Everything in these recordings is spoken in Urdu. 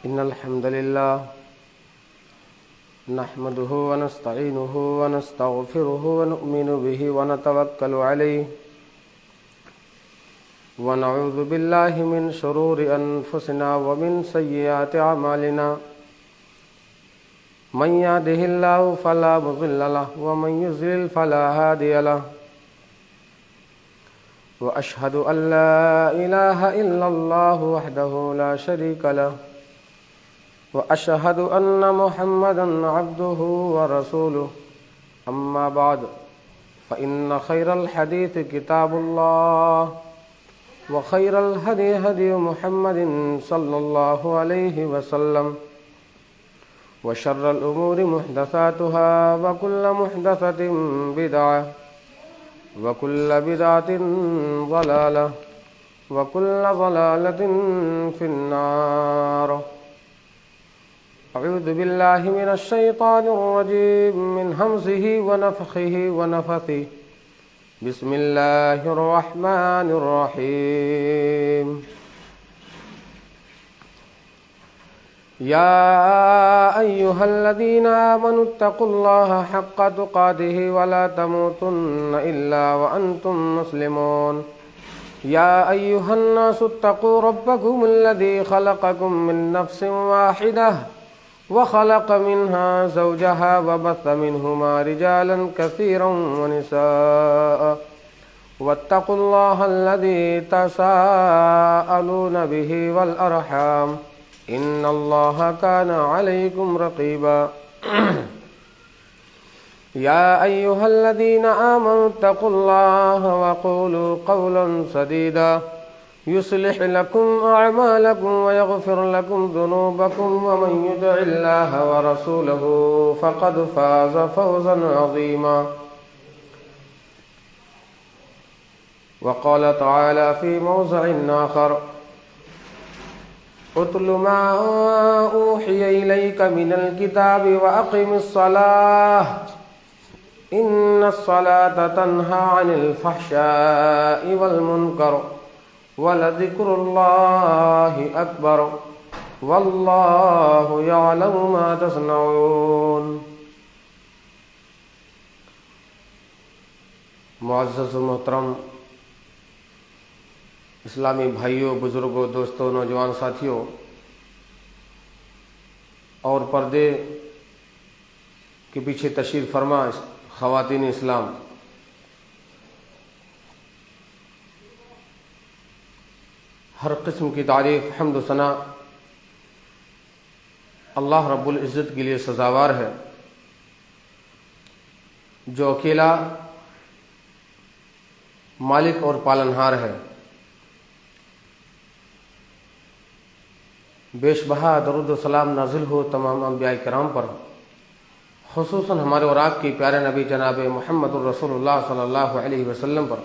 إن الحمد لله نحمده ونستعينه ونستغفره ونؤمن به ونتوكل عليه ونعوذ بالله من شرور أنفسنا ومن سيئات أعمالنا من يهده الله فلا مضل له ومن يضلل فلا هادي له وأشهد أن لا إله إلا الله وحده لا شريك له وأشهد أن محمدًا عبده ورسوله أما بعد فإن خير الحديث كتاب الله وخير الهدي هدي محمد صلى الله عليه وسلم وشر الأمور محدثاتها وكل محدثة بدعة وكل بدعة ضلالة وكل ضلالة في النار. أعوذ بالله من الشيطان الرجيم من همزه ونفخه ونفثه. بسم الله الرحمن الرحيم. يا أيها الذين آمنوا اتقوا الله حق تقاته ولا تموتن إلا وأنتم مسلمون. يا أيها الناس اتقوا ربكم الذي خلقكم من نفس واحدة وخلق منها زوجها وبث منهما رجالا كثيرا ونساء واتقوا الله الذي تساءلون به والأرحام إن الله كان عليكم رقيبا. يا أيها الذين آمنوا اتقوا الله وقولوا قولا سديدا يصلح لكم أعمالكم ويغفر لكم ذنوبكم ومن يطع الله ورسوله فقد فاز فوزا عظيما. وقال تعالى في موضع آخر اتل ما أوحي إليك من الكتاب وأقم الصلاة إن الصلاة تنهى عن الفحشاء والمنكر ولذكر الله أكبر والله يعلم ما تصنعون. معزز و محترم اسلامی بھائیوں، بزرگوں، دوستوں، نوجوان ساتھیوں اور پردے کے پیچھے تشریف فرما خواتین اسلام، ہر قسم کی تعریف، حمد و ثنا اللہ رب العزت کے لیے سزاوار ہے، جو اکیلا مالک اور پالنہار ہے. بیش بہا درود و سلام نازل ہو تمام انبیاء کرام پر، خصوصاً ہمارے اور آپ کے پیارے نبی جناب محمد الرسول اللہ صلی اللہ علیہ وسلم پر.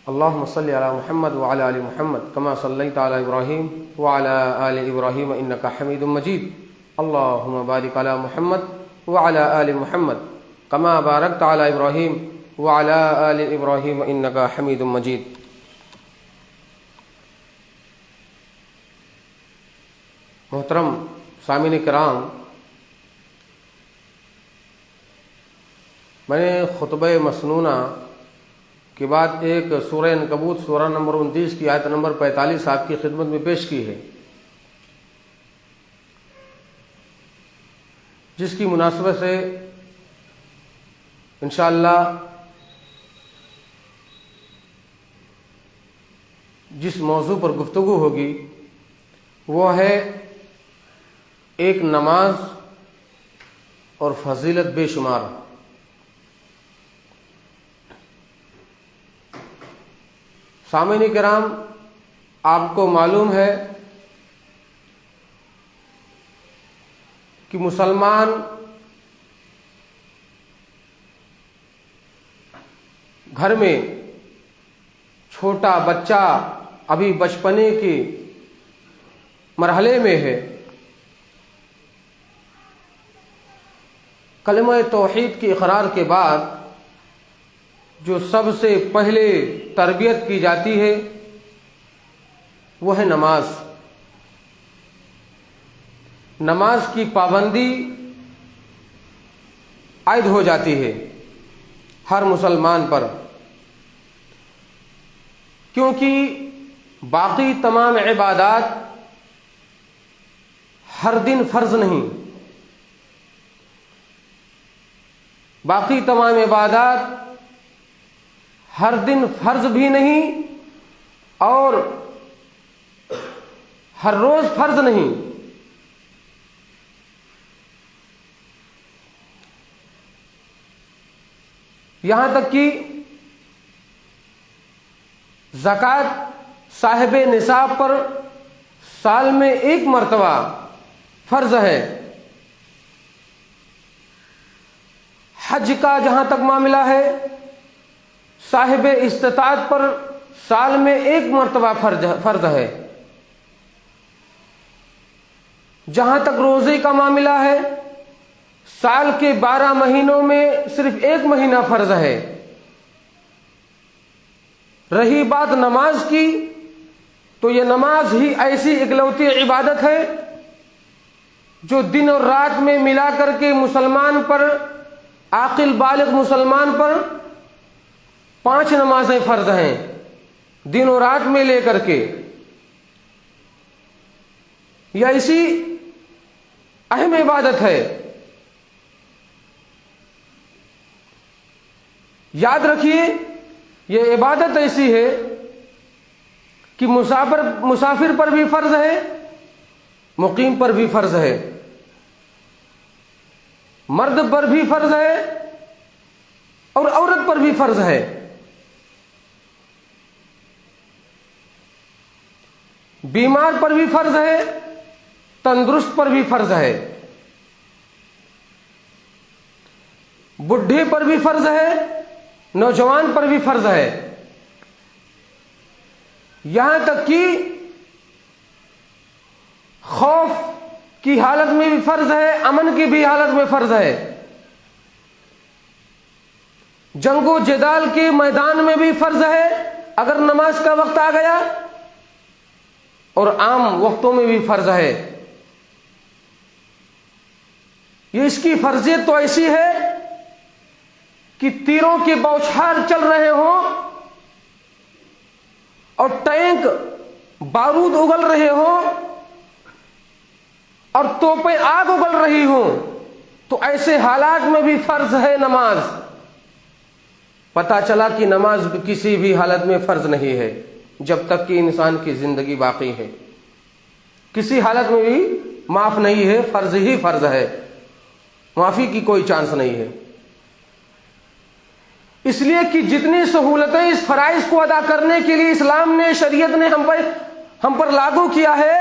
اللہم صلی علی محمد وعلی آل محمد کما صلیت علی ابراہیم وعلی آل ابراہیم انکا حمید مجید. اللہم بارک علی محمد وعلی آل محمد کما بارکت علی ابراہیم وعلی آل ابراہیم انکا حمید مجید. محترم سامعین کرام، میں نے خطبہ مسنونہ کے بعد ایک سورہ عنکبوت سورہ نمبر 29 کی آیت نمبر 45 آپ کی خدمت میں پیش کی ہے، جس کی مناسبت سے انشاءاللہ جس موضوع پر گفتگو ہوگی وہ ہے ایک نماز اور فضیلت بے شمار. سامعین کرام، آپ کو معلوم ہے کہ مسلمان گھر میں چھوٹا بچہ ابھی بچپنے کے مرحلے میں ہے، کلمہ توحید کے اقرار کے بعد جو سب سے پہلے تربیت کی جاتی ہے وہ ہے نماز. نماز کی پابندی عائد ہو جاتی ہے ہر مسلمان پر، کیونکہ باقی تمام عبادات ہر دن فرض نہیں، باقی تمام عبادات ہر دن فرض بھی نہیں اور ہر روز فرض نہیں۔ یہاں تک کہ زکوٰۃ صاحب نصاب پر سال میں ایک مرتبہ فرض ہے۔ حج کا جہاں تک معاملہ ہے صاحب استطاعت پر سال میں ایک مرتبہ فرض ہے۔ جہاں تک روزے کا معاملہ ہے سال کے 12 مہینوں میں صرف ایک مہینہ فرض ہے۔ رہی بات نماز کی تو یہ نماز ہی ایسی اکلوتی عبادت ہے جو دن اور رات میں ملا کر کے مسلمان پر، عاقل بالغ مسلمان پر 5 نمازیں فرض ہیں دن و رات میں لے کر کے۔ یہ ایسی اہم عبادت ہے۔ یاد رکھیے یہ عبادت ایسی ہے کہ مسافر پر بھی فرض ہے، مقیم پر بھی فرض ہے، مرد پر بھی فرض ہے اور عورت پر بھی فرض ہے۔ بیمار پر بھی فرض ہے، تندرست پر بھی فرض ہے، بڈھے پر بھی فرض ہے، نوجوان پر بھی فرض ہے، یہاں تک کہ خوف کی حالت میں بھی فرض ہے، امن کی بھی حالت میں فرض ہے، جنگ و جدال کے میدان میں بھی فرض ہے اگر نماز کا وقت آ گیا، اور عام وقتوں میں بھی فرض ہے۔ یہ اس کی فرضیت تو ایسی ہے کہ تیروں کے بوچھار چل رہے ہوں اور ٹینک بارود اگل رہے ہوں اور توپیں آگ اگل رہی ہوں تو ایسے حالات میں بھی فرض ہے نماز۔ پتہ چلا کہ نماز کسی بھی حالت میں فرض نہیں ہے جب تک کہ انسان کی زندگی باقی ہے، کسی حالت میں بھی معاف نہیں ہے، فرض ہی فرض ہے، معافی کی کوئی چانس نہیں ہے۔ اس لیے کہ جتنی سہولتیں اس فرائض کو ادا کرنے کے لیے اسلام نے، شریعت نے ہم پر لاگو کیا ہے،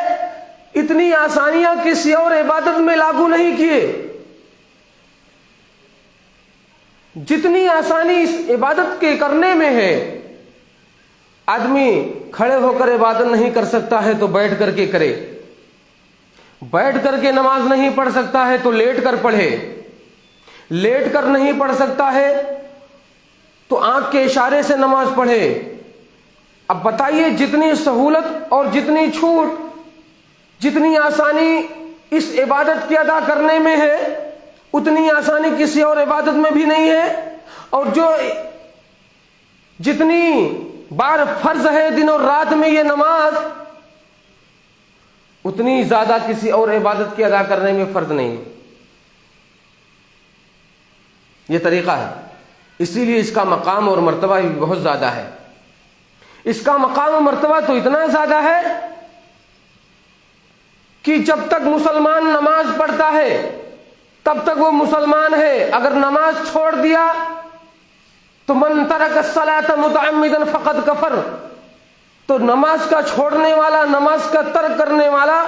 اتنی آسانیاں کسی اور عبادت میں لاگو نہیں کیے۔ جتنی آسانی اس عبادت کے کرنے میں ہے، آدمی کھڑے ہو کر عبادت نہیں کر سکتا ہے تو بیٹھ کر کے کرے، بیٹھ کر کے نماز نہیں پڑھ سکتا ہے تو لیٹ کر پڑھے، لیٹ کر نہیں پڑھ سکتا ہے تو آنکھ کے اشارے سے نماز پڑھے۔ اب بتائیے جتنی سہولت اور جتنی چھوٹ، جتنی آسانی اس عبادت کی ادا کرنے میں ہے اتنی آسانی کسی اور عبادت میں بھی نہیں ہے، اور جو جتنی بار فرض ہے دن اور رات میں یہ نماز، اتنی زیادہ کسی اور عبادت کی ادا کرنے میں فرض نہیں ہے۔ یہ طریقہ ہے، اسی لیے اس کا مقام اور مرتبہ بھی بہت زیادہ ہے۔ اس کا مقام و مرتبہ تو اتنا زیادہ ہے کہ جب تک مسلمان نماز پڑھتا ہے تب تک وہ مسلمان ہے، اگر نماز چھوڑ دیا تو من ترک الصلاۃ متعمدا فقد کفر، تو نماز کا چھوڑنے والا، نماز کا ترک کرنے والا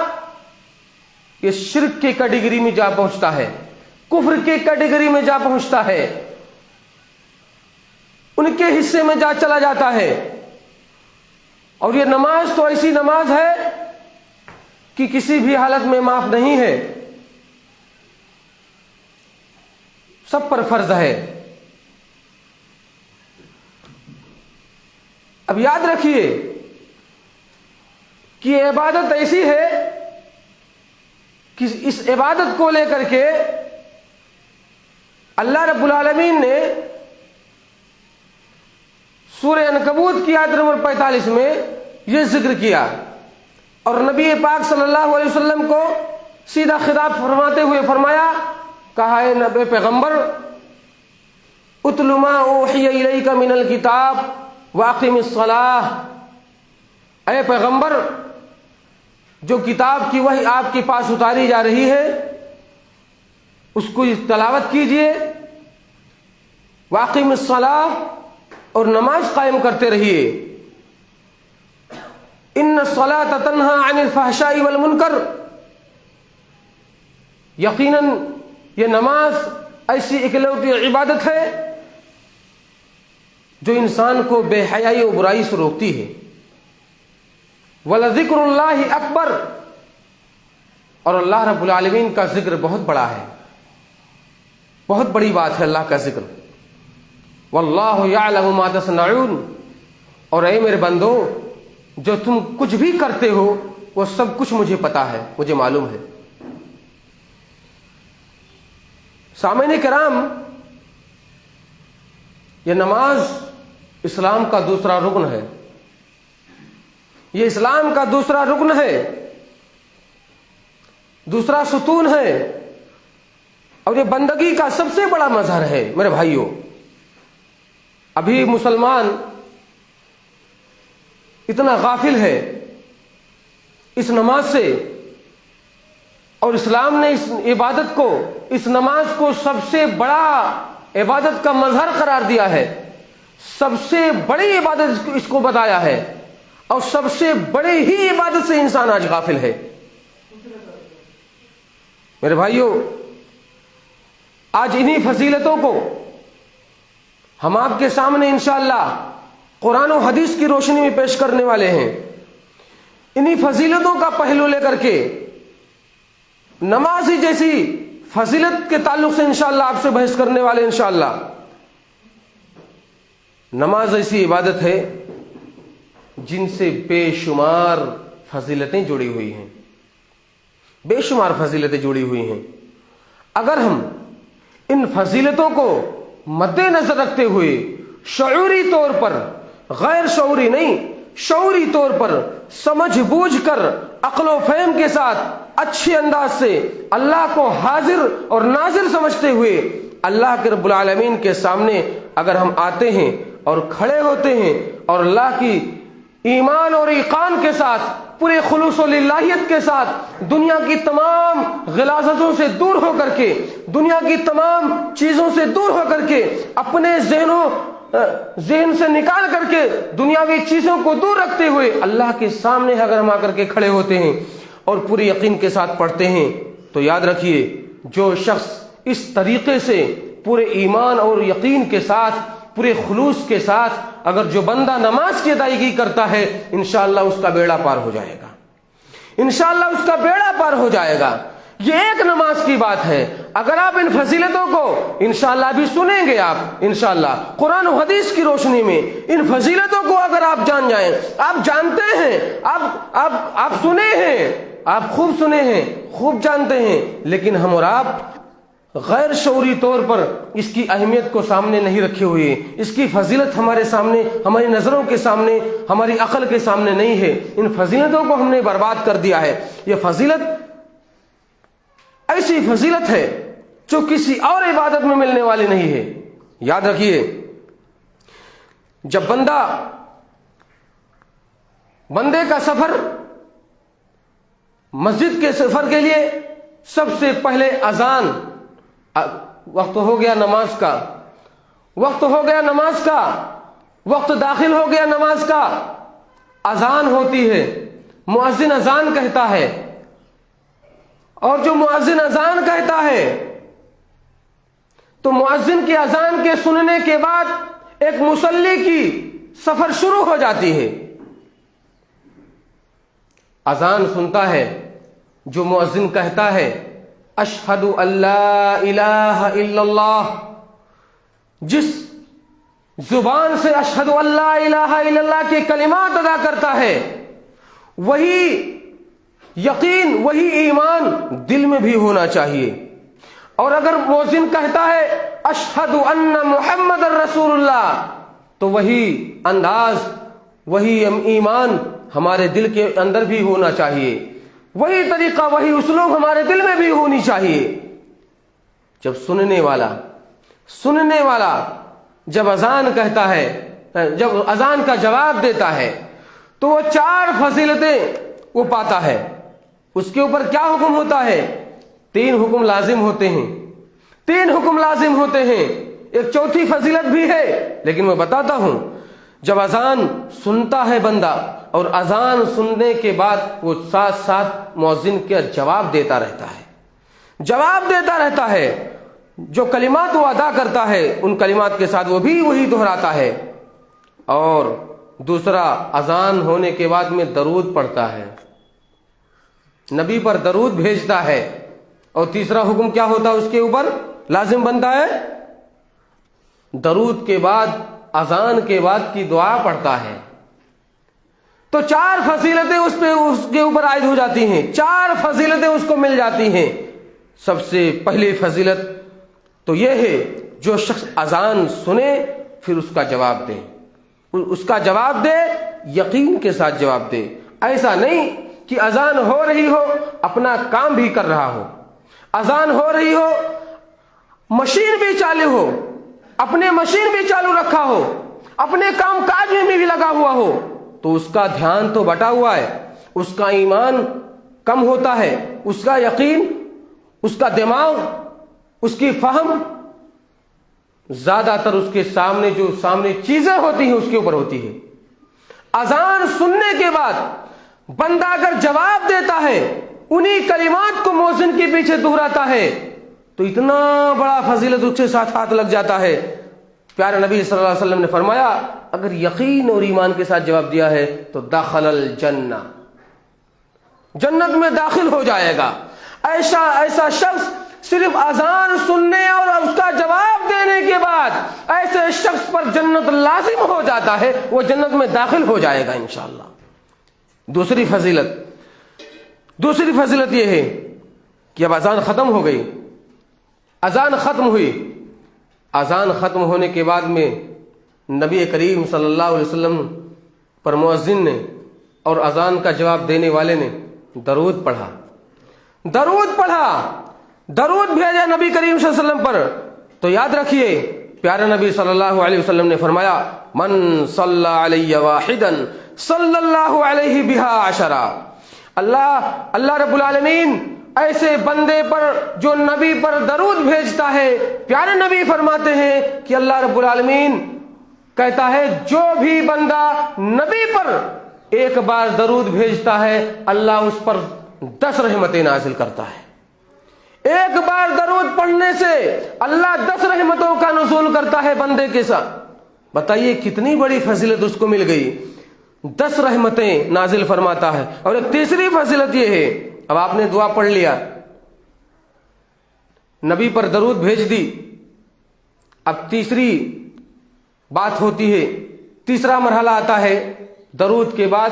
یہ شرک کی کیٹیگری میں جا پہنچتا ہے، کفر کی کیٹیگری میں جا پہنچتا ہے، ان کے حصے میں جا چلا جاتا ہے۔ اور یہ نماز تو ایسی نماز ہے کہ کسی بھی حالت میں معاف نہیں ہے، سب پر فرض ہے۔ اب یاد رکھیے کہ یہ عبادت ایسی ہے کہ اس عبادت کو لے کر کے اللہ رب العالمین نے سورہ عنکبوت کی آیت نمبر 45 میں یہ ذکر کیا، اور نبی پاک صلی اللہ علیہ وسلم کو سیدھا خطاب فرماتے ہوئے فرمایا، کہا ہے نبی پیغمبر اتل ما اوحی الیک من الکتاب واقم الصلاۃ، اے پیغمبر جو کتاب کی وحی آپ کے پاس اتاری جا رہی ہے اس کو تلاوت کیجئے، واقم الصلاۃ اور نماز قائم کرتے رہیے، ان الصلاۃ تنہی عن الفحشاء والمنکر، یقیناً یہ نماز ایسی اکلوتی عبادت ہے جو انسان کو بے حیائی و برائی سے روکتی ہے، وَلَذِكْرُ اللَّهِ اکبر، اور اللہ رب العالمین کا ذکر بہت بڑا ہے، بہت بڑی بات ہے اللہ کا ذکر، وَاللَّهُ يَعْلَمُ مَا تَصْنَعُونَ، اور اے میرے بندو جو تم کچھ بھی کرتے ہو وہ سب کچھ مجھے پتا ہے، مجھے معلوم ہے۔ سامعین کرام، یہ نماز اسلام کا دوسرا رکن ہے، یہ اسلام کا دوسرا رکن ہے، دوسرا ستون ہے، اور یہ بندگی کا سب سے بڑا مظہر ہے۔ میرے بھائیوں، ابھی مسلمان اتنا غافل ہے اس نماز سے، اور اسلام نے اس عبادت کو، اس نماز کو سب سے بڑا عبادت کا مظہر قرار دیا ہے، سب سے بڑی عبادت اس کو بتایا ہے، اور سب سے بڑے ہی عبادت سے انسان آج غافل ہے۔ میرے بھائیوں، آج انہی فضیلتوں کو ہم آپ کے سامنے انشاءاللہ قرآن و حدیث کی روشنی میں پیش کرنے والے ہیں۔ انہی فضیلتوں کا پہلو لے کر کے نماز ہی جیسی فضیلت کے تعلق سے انشاءاللہ آپ سے بحث کرنے والے انشاءاللہ۔ نماز ایسی عبادت ہے جن سے بے شمار فضیلتیں جڑی ہوئی ہیں، بے شمار فضیلتیں جڑی ہوئی ہیں۔ اگر ہم ان فضیلتوں کو مد نظر رکھتے ہوئے شعوری طور پر، غیر شعوری نہیں، شعوری طور پر سمجھ بوجھ کر عقل و فہم کے ساتھ اچھے انداز سے اللہ کو حاضر اور ناظر سمجھتے ہوئے اللہ کے رب العالمین کے سامنے اگر ہم آتے ہیں اور کھڑے ہوتے ہیں، اور اللہ کی ایمان اور ایقان کے ساتھ، پورے خلوص و للہیت کے ساتھ، دنیا کی تمام غلاظتوں سے دور ہو کر کے، دنیا کی تمام چیزوں سے دور ہو کر کے، اپنے ذہن سے نکال کر کے دنیاوی چیزوں کو دور رکھتے ہوئے اللہ کے سامنے اگر ہم آ کر کے کھڑے ہوتے ہیں اور پورے یقین کے ساتھ پڑھتے ہیں، تو یاد رکھیے جو شخص اس طریقے سے پورے ایمان اور یقین کے ساتھ، پورے خلوص کے ساتھ اگر جو بندہ نماز کی ادائیگی کرتا ہے، انشاءاللہ اس کا بیڑا پار ہو جائے گا، انشاءاللہ اس کا بیڑا پار ہو جائے گا۔ یہ ایک نماز کی بات ہے۔ اگر آپ ان فضیلتوں کو انشاءاللہ بھی سنیں گے، آپ انشاءاللہ قرآن و حدیث کی روشنی میں ان فضیلتوں کو اگر آپ جان جائیں، آپ جانتے ہیں، آپ سنے ہیں، آپ خوب سنے ہیں، خوب جانتے ہیں، لیکن ہم اور آپ غیر شعوری طور پر اس کی اہمیت کو سامنے نہیں رکھے ہوئے، اس کی فضیلت ہمارے سامنے، ہماری نظروں کے سامنے، ہماری عقل کے سامنے نہیں ہے۔ ان فضیلتوں کو ہم نے برباد کر دیا ہے۔ یہ فضیلت ایسی فضیلت ہے جو کسی اور عبادت میں ملنے والی نہیں ہے۔ یاد رکھیے، جب بندے کا سفر مسجد کے سفر کے لیے سب سے پہلے اذان، وقت ہو گیا نماز کا، وقت ہو گیا نماز کا، وقت داخل ہو گیا نماز کا، اذان ہوتی ہے، مؤذن اذان کہتا ہے، اور جو مؤذن اذان کہتا ہے تو مؤذن کی اذان کے سننے کے بعد ایک مصلی کی سفر شروع ہو جاتی ہے۔ اذان سنتا ہے، جو مؤذن کہتا ہے اشہد ان لا الہ الا اللہ، جس زبان سے اشہد ان لا الہ الا اللہ کے کلمات ادا کرتا ہے، وہی یقین وہی ایمان دل میں بھی ہونا چاہیے. اور اگر مؤذن کہتا ہے اشہد ان محمد رسول اللہ تو وہی انداز وہی ایمان ہمارے دل کے اندر بھی ہونا چاہیے. وہی طریقہ وہی اسلوب ہمارے دل میں بھی ہونی چاہیے. جب سننے والا جب اذان کہتا ہے, جب اذان کا جواب دیتا ہے تو وہ 4 فضیلتیں وہ پاتا ہے. اس کے اوپر کیا حکم ہوتا ہے؟ 3 حکم لازم ہوتے ہیں. 3 حکم لازم ہوتے ہیں. ایک چوتھی فضیلت بھی ہے لیکن میں بتاتا ہوں. جب اذان سنتا ہے بندہ اور اذان سننے کے بعد وہ ساتھ ساتھ مؤذن کا جواب دیتا رہتا ہے. جو کلمات وہ ادا کرتا ہے ان کلمات کے ساتھ وہ بھی وہی دہراتا ہے. اور دوسرا, اذان ہونے کے بعد میں درود پڑھتا ہے, نبی پر درود بھیجتا ہے. اور تیسرا حکم کیا ہوتا ہے اس کے اوپر لازم بنتا ہے؟ درود کے بعد اذان کے بعد کی دعا پڑھتا ہے. تو 4 فضیلتیں اس کے اوپر عائد ہو جاتی ہیں. 4 فضیلتیں اس کو مل جاتی ہیں. سب سے پہلی فضیلت تو یہ ہے جو شخص اذان سنے پھر اس کا جواب دے, یقین کے ساتھ جواب دے. ایسا نہیں کہ اذان ہو رہی ہو اپنا کام بھی کر رہا ہو, اذان ہو رہی ہو مشین بھی چالو ہو, اپنے مشین بھی چالو رکھا ہو, اپنے کام کاج میں بھی لگا ہوا ہو, تو اس کا دھیان تو بٹا ہوا ہے, اس کا ایمان کم ہوتا ہے, اس کا یقین, اس کا دماغ, اس کی فہم زیادہ تر اس کے سامنے جو چیزیں ہوتی ہیں اس کے اوپر ہوتی ہے. اذان سننے کے بعد بندہ اگر جواب دیتا ہے, انہی کلمات کو مؤذن کے پیچھے دہراتا ہے, تو اتنا بڑا فضیلت اس کے ساتھ ہاتھ لگ جاتا ہے. پیارے نبی صلی اللہ علیہ وسلم نے فرمایا اگر یقین اور ایمان کے ساتھ جواب دیا ہے تو دخل الجنہ, جنت میں داخل ہو جائے گا. ایسا شخص صرف اذان سننے اور اس کا جواب دینے کے بعد ایسے شخص پر جنت لازم ہو جاتا ہے, وہ جنت میں داخل ہو جائے گا انشاءاللہ. دوسری فضیلت یہ ہے کہ اب اذان ختم ہو گئی, اذان ختم ہوئی. اذان ختم ہونے کے بعد میں نبی کریم صلی اللہ علیہ وسلم پر مؤذن نے اور اذان کا جواب دینے والے نے درود پڑھا, درود بھیجا نبی کریم صلی اللہ علیہ وسلم پر. تو یاد رکھیے پیارے نبی صلی اللہ علیہ وسلم نے فرمایا من صلی علی واحدا صلی اللہ علیہ بہا عشرا. اللہ رب العالمین ایسے بندے پر جو نبی پر درود بھیجتا ہے, پیارے نبی فرماتے ہیں کہ اللہ رب العالمین کہتا ہے جو بھی بندہ نبی پر ایک بار درود بھیجتا ہے اللہ اس پر 10 رحمتیں نازل کرتا ہے. ایک بار درود پڑھنے سے اللہ 10 رحمتوں کا نزول کرتا ہے بندے کے ساتھ. بتائیے کتنی بڑی فضیلت اس کو مل گئی, 10 رحمتیں نازل فرماتا ہے. اور ایک تیسری فضیلت یہ ہے, اب آپ نے دعا پڑھ لیا, نبی پر درود بھیج دی, اب تیسری بات ہوتی ہے, تیسرا مرحلہ آتا ہے درود کے بعد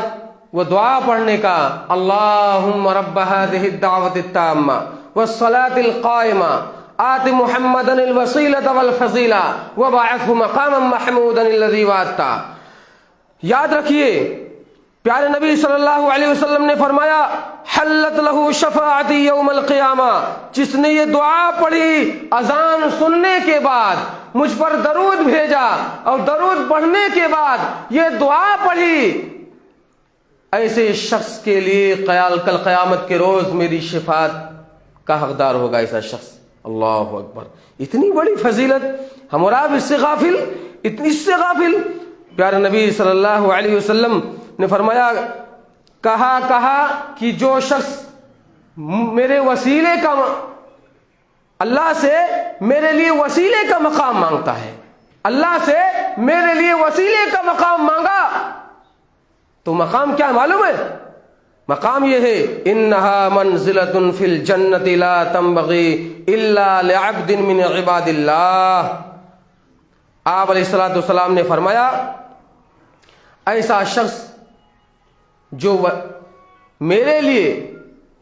وہ دعا پڑھنے کا. اللہم رب هذه الدعوة التامة والصلاة القائمة آت محمدا الوسیلة والفضیلہ وبعثه مقاما محمودا الذی وعدتہ. یاد رکھیے پیارے نبی صلی اللہ علیہ وسلم نے فرمایا حلت لہ شفاعتی یوم القیامہ, جس نے یہ دعا پڑھی اذان سننے کے بعد, مجھ پر درود بھیجا اور درود پڑھنے کے بعد یہ دعا پڑھی, ایسے شخص کے لیے کل قیامت کے روز میری شفاعت کا حقدار ہوگا ایسا شخص. اللہ اکبر, اتنی بڑی فضیلت ہم اور آپ اس سے غافل. پیارے نبی صلی اللہ علیہ وسلم نے فرمایا کہا کہ جو شخص میرے وسیلے کا اللہ سے میرے لیے وسیلے کا مقام مانگتا ہے, اللہ سے میرے لیے وسیلے کا مقام مانگا, تو مقام کیا معلوم ہے؟ مقام یہ ہے انہا منزلۃ فی الجنۃ لا تنبغی الا لعبد من عباد اللہ. آپ علیہ الصلوۃ والسلام نے فرمایا ایسا شخص جو میرے لیے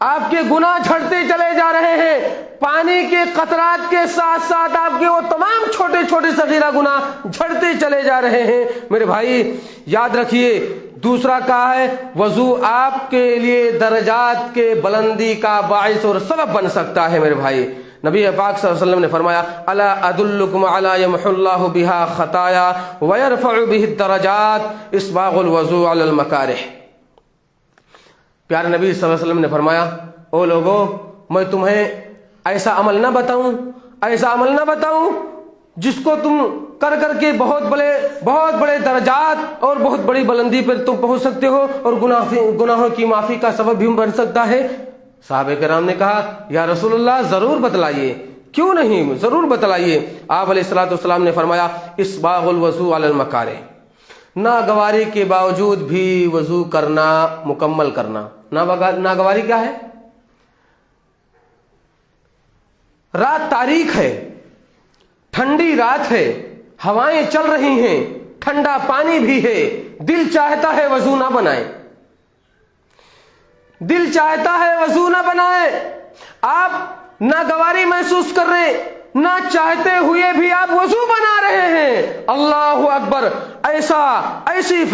آپ کے گناہ جھڑتے چلے جا رہے ہیں، پانی کے قطرات کے ساتھ ساتھ آپ کے وہ تمام چھوٹے چھوٹے صغیرہ گناہ جھڑتے چلے جا رہے ہیں۔ میرے بھائی یاد رکھیے، دوسرا کہا ہے وضو آپ کے لیے درجات کے بلندی کا باعث اور سبب بن سکتا ہے۔ میرے بھائی نبی پاک صلی اللہ علیہ وسلم نے فرمایا الا ادلکم علی یمحو اللہ بہا خطایا ویرفع بہ الدرجات اسباغ الوضوء علی المکارہ۔ پیارے نبی صلی اللہ علیہ وسلم نے فرمایا او لوگوں، میں تمہیں ایسا عمل نہ بتاؤں جس کو تم کر کر کے بہت بڑے درجات اور بہت بڑی بلندی پر تم پہنچ سکتے ہو اور گناہوں کی معافی کا سبب بھی بن سکتا ہے۔ صحابہ کرام نے کہا یا رسول اللہ ضرور بتلائیے، کیوں نہیں، ضرور بتلائیے۔ آپ علیہ الصلوۃ والسلام نے فرمایا اسباغ الوضوء علی المکارہ، ناگواری کے باوجود بھی وضو کرنا، مکمل کرنا۔ ناگواری کیا ہے؟ رات تاریک ہے، ٹھنڈی رات ہے، ہوائیں چل رہی ہیں، ٹھنڈا پانی بھی ہے، دل چاہتا ہے وضو نہ بنائے، دل چاہتا ہے وضو نہ بنائے، آپ ناگواری محسوس کر رہے، نہ چاہتے ہوئے بھی آپ وضو بنا رہے ہیں۔ اللہ اکبر! ایسی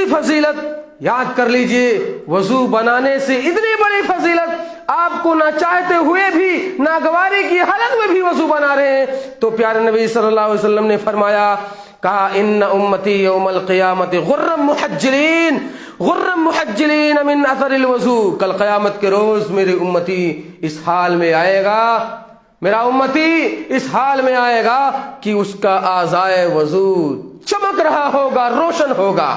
فضیلت یاد کر لیجئے، وضو بنانے سے اتنی بڑی فضیلت، آپ کو نہ چاہتے ہوئے بھی، ناگواری کی حالت میں بھی وضو بنا رہے ہیں۔ تو پیارے نبی صلی اللہ علیہ وسلم نے فرمایا، کہا ان امتی یوم القیامت غرم محجلین من اثر الوضوء، کل قیامت کے روز میری امتی اس حال میں آئے گا، میرا امتی اس حال میں آئے گا کہ اس کا اعضائے وضو چمک رہا ہوگا، روشن ہوگا،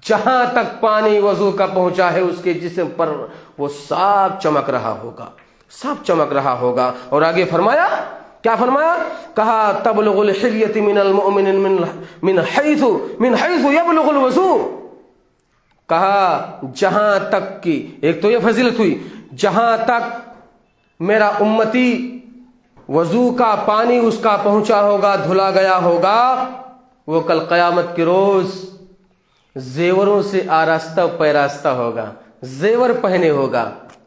جہاں تک پانی وضو کا پہنچا ہے اس کے جسم پر وہ صاف چمک رہا ہوگا۔ اور آگے فرمایا، کیا فرمایا؟ کہا تبلغ الحلیۃ من المؤمن من حیث یبلغ الوضوء، کہا جہاں تک کی، ایک تو یہ فضیلت ہوئی، جہاں تک میرا امتی وضو کا پانی اس کا پہنچا ہوگا، دھلا گیا ہوگا، وہ کل قیامت کے روز زیوروں سے آراستہ پیراستہ ہوگا، زیور پہنے ہوگا۔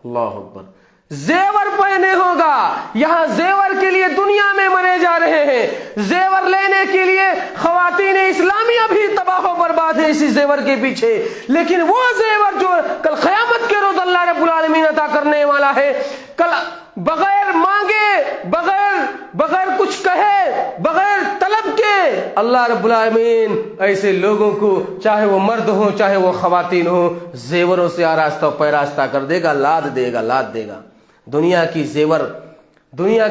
اللہ اکبر! زیور پہنے ہوگا۔ یہاں زیور کے لیے دنیا میں مرے جا رہے ہیں، زیور لینے کے لیے خواتین اسلامیہ بھی تباہ و برباد ہیں اسی زیور کے پیچھے، لیکن وہ زیور جو کل قیامت کے روز اللہ رب العالمین عطا کرنے والا ہے، کل بغیر مانگے، بغیر کچھ کہے، بغیر طلب کے اللہ رب العالمین ایسے لوگوں کو، چاہے وہ مرد ہوں چاہے وہ خواتین ہوں، زیوروں سے آراستہ پیراستہ کر دے گا، لاد دے گا۔ دنیا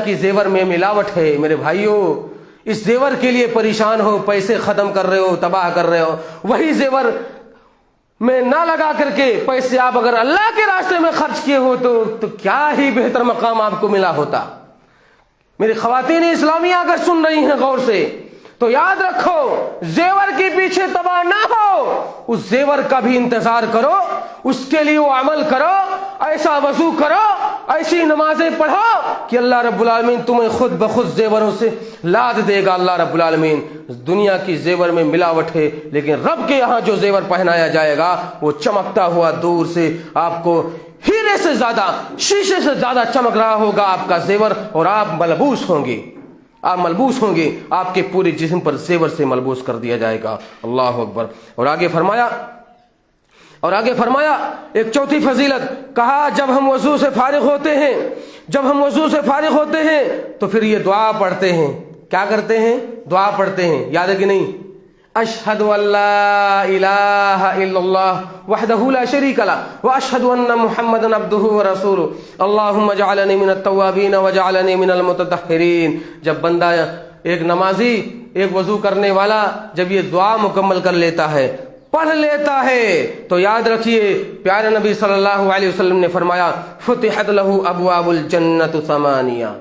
کی زیور میں ملاوٹ ہے میرے بھائیوں، اس زیور کے لیے پریشان ہو، پیسے ختم کر رہے ہو، تباہ کر رہے ہو، وہی زیور میں نہ لگا کر کے پیسے آپ اگر اللہ کے راستے میں خرچ کیے ہو تو کیا ہی بہتر مقام آپ کو ملا ہوتا۔ میری خواتین اسلامیہ اگر سن رہی ہیں غور سے تو یاد رکھو، زیور کے پیچھے تباہ نہ ہو، اس زیور کا بھی انتظار کرو، اس کے لیے وہ عمل کرو، ایسا وضو کرو، ایسی نمازیں پڑھو کہ اللہ رب العالمین تمہیں خود بخود زیوروں سے لاد دے گا۔ اللہ رب العالمین، دنیا کی زیور میں ملاوٹ ہے، لیکن رب کے یہاں جو زیور پہنایا جائے گا وہ چمکتا ہوا دور سے آپ کو ہیرے سے زیادہ، شیشے سے زیادہ چمک رہا ہوگا آپ کا زیور، اور آپ ملبوس ہوں گے، آپ کے پورے جسم پر زیور سے ملبوس کر دیا جائے گا۔ اللہ اکبر! اور آگے فرمایا ایک چوتھی فضیلت، کہا جب ہم وضو سے فارغ ہوتے ہیں تو پھر یہ دعا پڑھتے ہیں۔ کیا کرتے ہیں؟ دعا پڑھتے ہیں، یاد ہے کہ نہیں؟ اشہد ان لا الہ الا اللہ وحدہ لا شریک لہ واشہد ان محمدا عبدہ ورسولہ اللہم اجعلنی من التوابین واجعلنی من المتطہرین۔ جب بندہ، ایک نمازی، ایک وضو کرنے والا جب یہ دعا مکمل کر لیتا ہے، پڑھ لیتا ہے، تو یاد رکھیے پیارے نبی صلی اللہ علیہ وسلم نے فرمایا فتحت لہ ابواب الجنۃ ثمانیہ،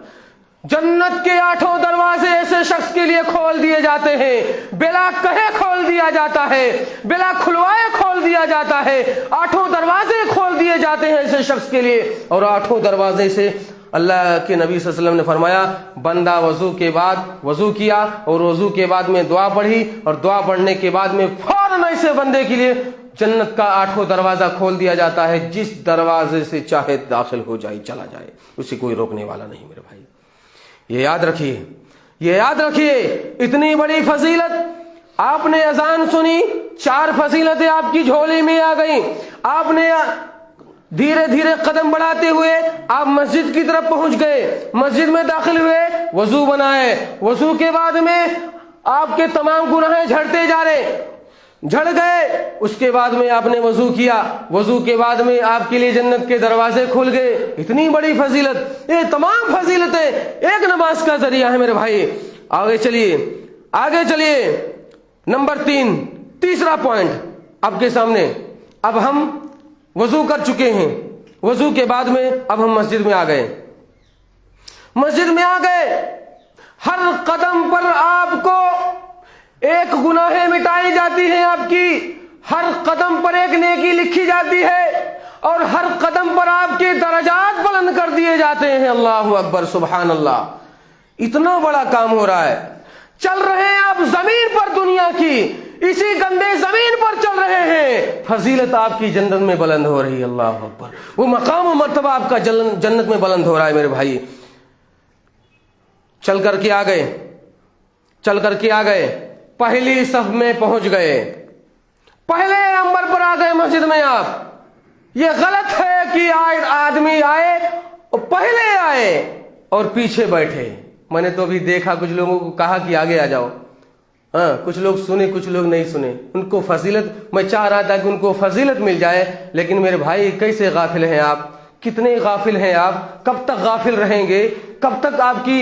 جنت کے 8 دروازے ایسے شخص کے لیے کھول دیے جاتے ہیں، بلا کہے کھول دیا جاتا ہے، بلا کھلوائے کھول دیا جاتا ہے، 8 دروازے کھول دیے جاتے ہیں ایسے شخص کے لیے، اور 8 دروازے سے اللہ کے نبی صلی اللہ علیہ وسلم نے فرمایا بندہ وضو کے بعد وضو کیا اور وضو کے بعد میں دعا پڑھی اور دعا پڑھنے کے بعد میں فوراً ایسے بندے کے لیے جنت کا 8واں دروازہ کھول دیا جاتا ہے، جس دروازے سے چاہے داخل ہو جائے چلا جائے، اسے کوئی روکنے والا نہیں میرے بھائی۔ یہ یاد رکھیے، یہ یاد رکھیے، اتنی بڑی فضیلت۔ آپ نے اذان سنی، 4 فضیلتیں آپ کی جھولی میں آ گئیں۔ آپ نے دھیرے دھیرے قدم بڑھاتے ہوئے آپ مسجد کی طرف پہنچ گئے، مسجد میں داخل ہوئے، وضو بنائے، وضو کے بعد میں آپ کے تمام گناہیں جھڑتے جا رہے، جھڑ گئے۔ اس کے بعد میں آپ نے وضو کیا، وضو کے بعد میں آپ کے لیے جنت کے دروازے کھل گئے۔ اتنی بڑی فضیلت، یہ تمام فضیلتیں ایک نماز کا ذریعہ ہے میرے بھائی۔ آگے چلیے، آگے چلیے۔ نمبر 3، تیسرا پوائنٹ آپ کے سامنے۔ اب ہم وضو کر چکے ہیں، وضو کے بعد میں اب ہم مسجد میں آ گئے، مسجد میں آ گئے۔ ہر قدم پر آپ کو ایک گناہیں مٹائی جاتی ہیں، آپ کی ہر قدم پر ایک نیکی لکھی جاتی ہے، اور ہر قدم پر آپ کے درجات بلند کر دیے جاتے ہیں۔ اللہ اکبر، سبحان اللہ۔ اتنا بڑا کام ہو رہا ہے، چل رہے ہیں آپ زمین پر، دنیا کی اسی گندے زمین پر چل رہے ہیں، فضیلت آپ کی جنت میں بلند ہو رہی ہے۔ اللہ اکبر، وہ مقام و مرتبہ آپ کا جنت میں بلند ہو رہا ہے میرے بھائی۔ چل کر کے آ گئے، چل کر کے آ گئے، پہلی صف میں پہنچ گئے، پہلے نمبر پر آ گئے مسجد میں آپ۔ یہ غلط ہے کہ آدمی آئے اور پہلے آئے اور پیچھے بیٹھے۔ میں نے تو ابھی دیکھا کچھ لوگوں کو کہا کہ آگے آ جاؤ، ہاں کچھ لوگ سنے کچھ لوگ نہیں سنے، ان کو فضیلت، میں چاہ رہا تھا کہ ان کو فضیلت مل جائے، لیکن میرے بھائی کیسے غافل ہیں آپ، کتنے غافل ہیں آپ، کب تک غافل رہیں گے، کب تک آپ کی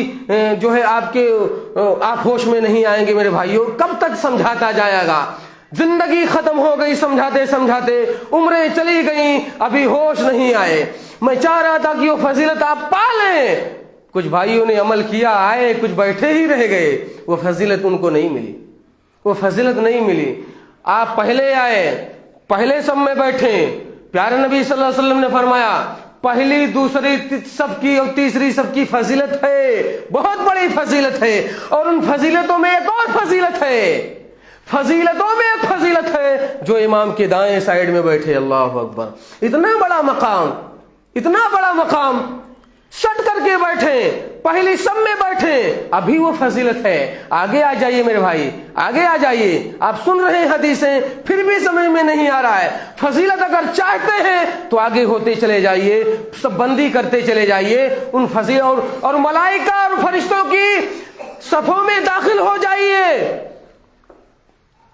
جو ہے آپ ہوش میں نہیں آئیں گے میرے بھائیوں، کب تک سمجھاتا جائے گا؟ زندگی ختم ہو گئی سمجھاتے سمجھاتے، عمریں چلی گئیں، ابھی ہوش نہیں آئے۔ میں چاہ رہا تھا کہ وہ فضیلت آپ پا لیں، کچھ بھائیوں نے عمل کیا، آئے، کچھ بیٹھے ہی رہ گئے، وہ فضیلت ان کو نہیں ملی، وہ فضیلت نہیں ملی۔ آپ پہلے آئے، پہلے سب میں بیٹھے، پیارے نبی صلی اللہ علیہ وسلم نے فرمایا پہلی دوسری صف کی اور تیسری صف کی فضیلت ہے، بہت بڑی فضیلت ہے، اور ان فضیلتوں میں ایک اور فضیلت ہے، فضیلتوں میں ایک فضیلت ہے جو امام کے دائیں سائیڈ میں بیٹھے۔ اللہ اکبر، اتنا بڑا مقام، اتنا بڑا مقام، سٹ کر کے بیٹھے، پہلی سب میں بیٹھے، ابھی وہ فضیلت ہے۔ آگے آ جائیے میرے بھائی، آگے آ جائیے۔ آپ سن رہے ہیں حدیثیں، پھر بھی سمجھ میں نہیں آ رہا ہے۔ فضیلت اگر چاہتے ہیں تو آگے ہوتے چلے جائیے، سب بندی کرتے چلے جائیے، ان فضیلت اور ملائکہ اور فرشتوں کی صفوں میں داخل ہو جائیے۔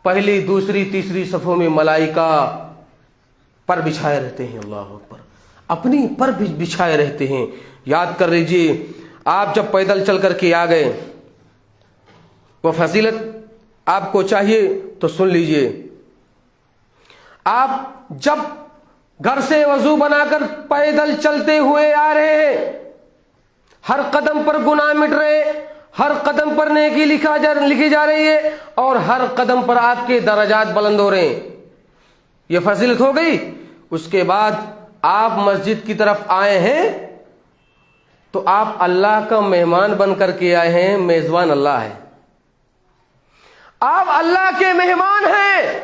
پہلی دوسری تیسری صفوں میں ملائکہ پر بچھائے رہتے ہیں، اللہ اکبر، اپنی پر بھی بچھائے رہتے ہیں۔ یاد کر لیجیے، آپ جب پیدل چل کر کے آ گئے، وہ فضیلت آپ کو چاہیے تو سن لیجیے۔ آپ جب گھر سے وضو بنا کر پیدل چلتے ہوئے آ رہے ہیں، ہر قدم پر گناہ مٹ رہے، ہر قدم پر نیکی لکھی جا رہی ہے، اور ہر قدم پر آپ کے درجات بلند ہو رہے ہیں، یہ فضیلت ہو گئی۔ اس کے بعد آپ مسجد کی طرف آئے ہیں تو آپ اللہ کا مہمان بن کر کے آئے ہیں، میزبان اللہ ہے، آپ اللہ کے مہمان ہیں،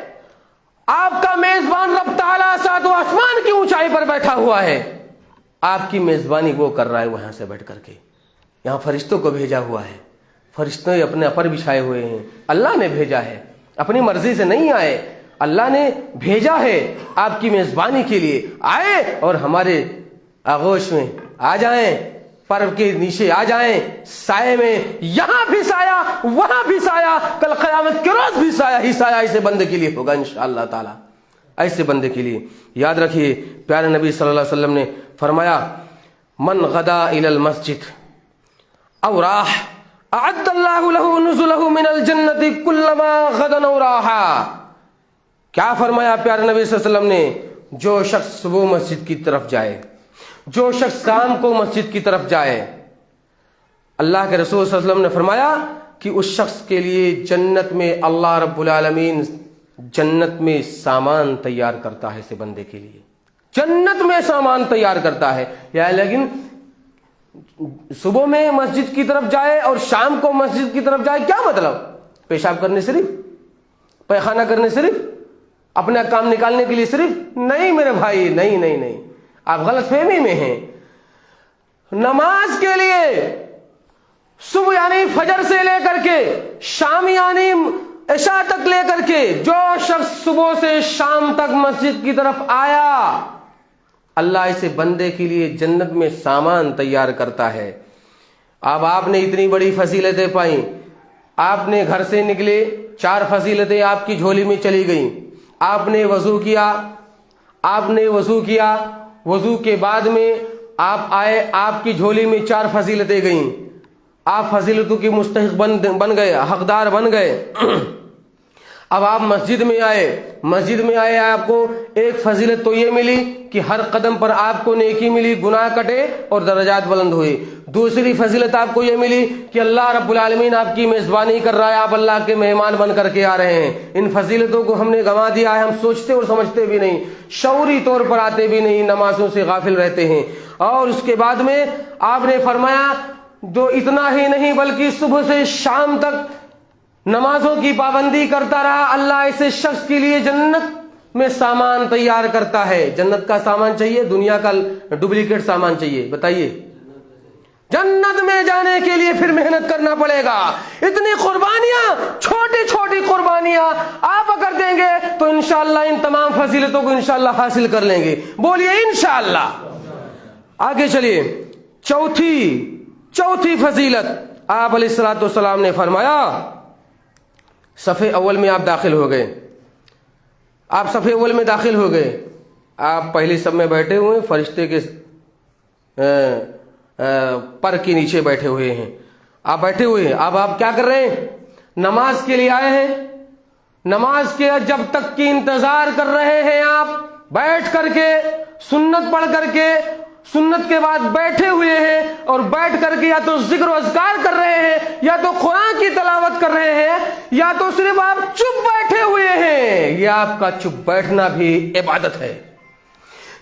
آپ کا میزبان رب تعالیٰ سات و آسمان کی اونچائی پر بیٹھا ہوا ہے، آپ کی میزبانی وہ کر رہا ہے وہاں سے بیٹھ کر کے۔ یہاں فرشتوں کو بھیجا ہوا ہے، فرشتے اپنے پر بچھائے ہوئے ہیں، اللہ نے بھیجا ہے، اپنی مرضی سے نہیں آئے، اللہ نے بھیجا ہے آپ کی میزبانی کے لیے۔ آئے اور ہمارے آغوش میں آ جائیں، پر کے نیچے آ جائیں، سائے میں، یہاں بھی سایہ وہاں بھی سایہ، کل قیامت کے روز بھی سایہ ہی سایہ ایسے بندے کے لیے ہوگا انشاءاللہ تعالی، ایسے بندے کے لیے۔ یاد رکھیے، پیارے نبی صلی اللہ علیہ وسلم نے فرمایا من غدا الی المسجد او راح اعد اللہ له نزله من الجنت کلما غدا او راحا۔ کیا فرمایا پیارے نبی صلی اللہ علیہ وسلم نے؟ جو شخص صبح مسجد کی طرف جائے، جو شخص شام کو مسجد کی طرف جائے، اللہ کے رسول صلی اللہ علیہ وسلم نے فرمایا کہ اس شخص کے لیے جنت میں اللہ رب العالمین جنت میں سامان تیار کرتا ہے، اسے بندے کے لیے جنت میں سامان تیار کرتا ہے۔ یا لیکن صبح میں مسجد کی طرف جائے اور شام کو مسجد کی طرف جائے، کیا مطلب؟ پیشاب کرنے صرف، پیخانہ کرنے صرف، اپنا کام نکالنے کے لیے صرف؟ نہیں میرے بھائی، نہیں نہیں نہیں، آپ غلط فہمی میں ہیں۔ نماز کے لیے صبح یعنی فجر سے لے کر کے شام یعنی عشاء تک لے کر کے جو شخص صبح سے شام تک مسجد کی طرف آیا، اللہ اسے بندے کے لیے جنت میں سامان تیار کرتا ہے۔ اب آپ نے اتنی بڑی فضیلتیں پائیں، آپ نے گھر سے نکلے، 4 فضیلتیں آپ کی جھولی میں چلی گئیں۔ آپ نے وضو کیا، وضو کے بعد میں آپ آئے، آپ کی جھولی میں 4 فضیلتیں گئیں، آپ فضیلتوں کی مستحق بن گئے، حقدار بن گئے۔ اب آپ مسجد میں آئے، آپ کو ایک فضیلت تو یہ ملی کہ ہر قدم پر آپ کو نیکی ملی، گناہ کٹے اور درجات بلند ہوئے۔ دوسری فضیلت آپ کو یہ ملی کہ اللہ رب العالمین آپ کی میزبانی کر رہا ہے، آپ اللہ کے مہمان بن کر کے آ رہے ہیں۔ ان فضیلتوں کو ہم نے گنوا دیا ہے، ہم سوچتے اور سمجھتے بھی نہیں، شعوری طور پر آتے بھی نہیں، نمازوں سے غافل رہتے ہیں۔ اور اس کے بعد میں آپ نے فرمایا جو اتنا ہی نہیں بلکہ صبح سے شام تک نمازوں کی پابندی کرتا رہا، اللہ ایسے شخص کے لیے جنت میں سامان تیار کرتا ہے۔ جنت کا سامان چاہیے، دنیا کا ڈپلیکیٹ سامان چاہیے؟ بتائیے۔ جنت میں جانے کے لیے پھر محنت کرنا پڑے گا، اتنی قربانیاں، چھوٹی چھوٹی قربانیاں آپ اگر دیں گے تو انشاءاللہ ان تمام فضیلتوں کو انشاءاللہ حاصل کر لیں گے۔ بولیے انشاءاللہ۔ آگے چلیے، چوتھی فضیلت آپ علیہ الصلوۃ والسلام نے فرمایا، صف اول میں آپ داخل ہو گئے، آپ صف اول میں داخل ہو گئے، آپ پہلی صف میں بیٹھے ہوئے، فرشتے کے پر کے نیچے بیٹھے ہوئے ہیں، آپ بیٹھے ہوئے ہیں۔ اب آپ کیا کر رہے ہیں؟ نماز کے لیے آئے ہیں، نماز کے جب تک کی انتظار کر رہے ہیں، آپ بیٹھ کر کے سنت پڑھ کر کے، سنت کے بعد بیٹھے ہوئے ہیں، اور بیٹھ کر کے یا تو ذکر و اذکار کر رہے ہیں، یا تو قرآن کی تلاوت کر رہے ہیں، یا تو صرف آپ چپ بیٹھے ہوئے ہیں۔ یہ آپ کا چپ بیٹھنا بھی عبادت ہے۔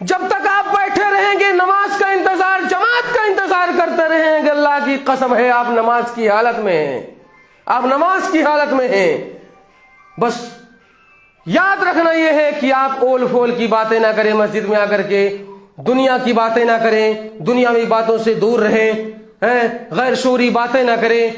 جب تک آپ بیٹھے رہیں گے، نماز کا انتظار، جماعت کا انتظار کرتے رہیں گے، اللہ کی قسم ہے آپ نماز کی حالت میں ہیں، آپ نماز کی حالت میں ہیں۔ بس یاد رکھنا یہ ہے کہ آپ اول فول کی باتیں نہ کریں، مسجد میں آ کر کے دنیا کی باتیں نہ کریں، دنیاوی باتوں سے دور رہیں، غیر شعوری باتیں نہ کریں،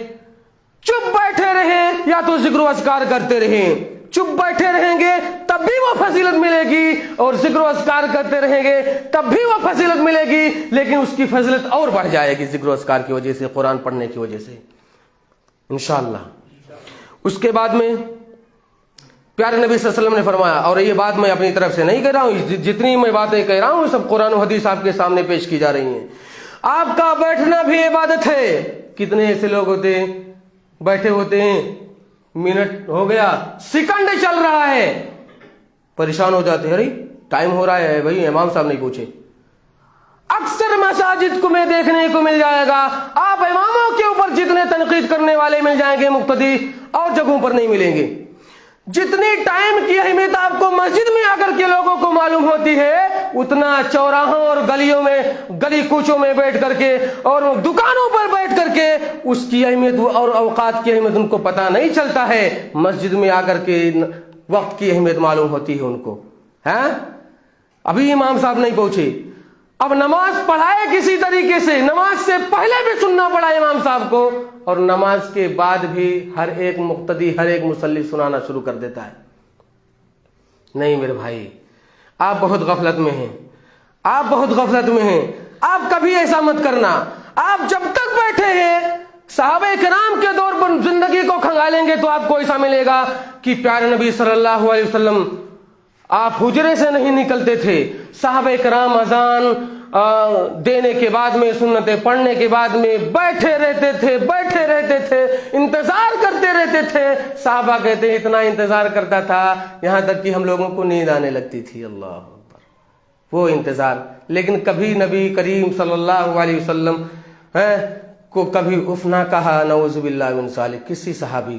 چپ بیٹھے رہیں یا تو ذکر و اذکار کرتے رہیں۔ چپ بیٹھے رہیں گے تب بھی وہ فضیلت ملے گی، اور ذکر و اذکار کرتے رہیں گے تب بھی وہ فضیلت ملے گی، لیکن اس کی فضیلت اور بڑھ جائے گی ذکر و اذکار کی وجہ سے، قرآن پڑھنے کی وجہ سے انشاءاللہ۔ اس کے بعد میں پیارے نبی صلی اللہ علیہ وسلم نے فرمایا، اور یہ بات میں اپنی طرف سے نہیں کہہ رہا ہوں، جتنی میں باتیں کہہ رہا ہوں سب قرآن و حدیث آپ کے سامنے پیش کی جا رہی ہیں۔ آپ کا بیٹھنا بھی عبادت ہے۔ کتنے ایسے لوگ ہوتے ہیں بیٹھے ہوتے ہیں، منٹ ہو گیا، سیکنڈ چل رہا ہے، پریشان ہو جاتے ہیں، ارے ٹائم ہو رہا ہے، بھائی امام صاحب نہیں پوچھے۔ اکثر مساجد کو میں دیکھنے کو مل جائے گا، آپ اماموں کے اوپر جتنے تنقید کرنے والے مل جائیں گے مقتدی، اور جگہوں پر نہیں ملیں گے۔ جتنی ٹائم کی اہمیت آپ کو مسجد میں آ کر کے لوگوں کو معلوم ہوتی ہے، اتنا چوراہوں اور گلیوں میں، گلی کوچوں میں بیٹھ کر کے اور دکانوں پر بیٹھ کر کے اس کی اہمیت اور اوقات کی اہمیت ان کو پتہ نہیں چلتا ہے۔ مسجد میں آ کر کے وقت کی اہمیت معلوم ہوتی ہے ان کو۔ ابھی امام صاحب نہیں پہنچے، اب نماز پڑھائے کسی طریقے سے، نماز سے پہلے بھی سننا پڑا امام صاحب کو، اور نماز کے بعد بھی ہر ایک مقتدی، ہر ایک مصلی سنانا شروع کر دیتا ہے۔ نہیں میرے بھائی، آپ بہت غفلت میں ہیں، آپ بہت غفلت میں ہیں۔ آپ کبھی ایسا مت کرنا۔ آپ جب تک بیٹھے ہیں، صحابہ کرام کے دور پر زندگی کو کھنگالیں گے تو آپ کو ایسا ملے گا کہ پیارے نبی صلی اللہ علیہ وسلم آپ حجرے سے نہیں نکلتے تھے، صحابہ کرام اذان دینے کے بعد میں، سنتیں پڑھنے کے بعد میں بیٹھے رہتے تھے، انتظار کرتے رہتے تھے۔ صحابہ کہتے ہیں اتنا انتظار کرتا تھا یہاں تک کہ ہم لوگوں کو نیند آنے لگتی تھی۔ اللہ اکبر، وہ انتظار۔ لیکن کبھی نبی کریم صلی اللہ علیہ وسلم کو کبھی اف نہ کہا، نعوذ باللہ من ذالک۔ کسی صحابی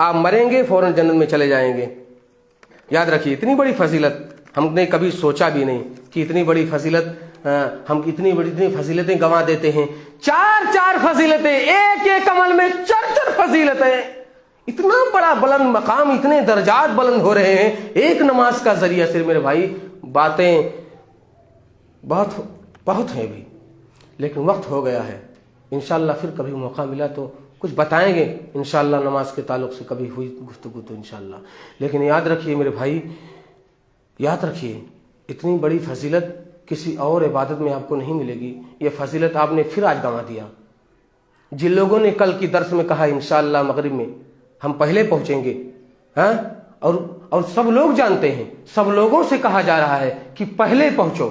آپ مریں گے فوراً جنت میں چلے جائیں گے. یاد رکھیے اتنی بڑی فضیلت ہم نے کبھی سوچا بھی نہیں کہ اتنی بڑی فضیلت ہم اتنی فضیلتیں گنوا دیتے ہیں. 4 فضیلتیں، ایک عمل میں 4 فضیلتیں. اتنا بڑا بلند مقام، اتنے درجات بلند ہو رہے ہیں ایک نماز کا ذریعہ سے. میرے بھائی باتیں بہت ہیں بھی، لیکن وقت ہو گیا ہے. انشاءاللہ پھر کبھی موقع ملا تو کچھ بتائیں گے انشاءاللہ نماز کے تعلق سے، کبھی ہوئی گفتگو تو انشاءاللہ. لیکن یاد رکھیے میرے بھائی، یاد رکھیے اتنی بڑی فضیلت کسی اور عبادت میں آپ کو نہیں ملے گی. یہ فضیلت آپ نے پھر آج گنوا دیا. جن لوگوں نے کل کی درس میں کہا انشاءاللہ مغرب میں ہم پہلے پہنچیں گے، اور سب لوگ جانتے ہیں، سب لوگوں سے کہا جا رہا ہے کہ پہلے پہنچو،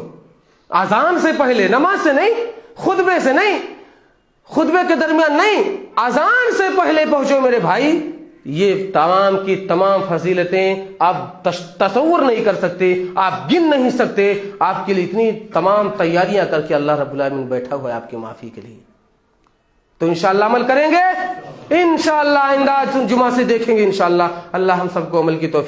اذان سے پہلے، نماز سے نہیں، خطبے سے نہیں، خطبے کے درمیان نہیں، اذان سے پہلے پہنچو میرے بھائی. یہ تمام کی تمام فضیلتیں آپ تصور نہیں کر سکتے، آپ گن نہیں سکتے. آپ کے لیے اتنی تمام تیاریاں کر کے اللہ رب العالمین بیٹھا ہوا ہے آپ کی معافی کے لیے. تو انشاءاللہ عمل کریں گے، انشاءاللہ آئندہ جمعہ سے دیکھیں گے انشاءاللہ. اللہ ہم سب کو عمل کی توفیق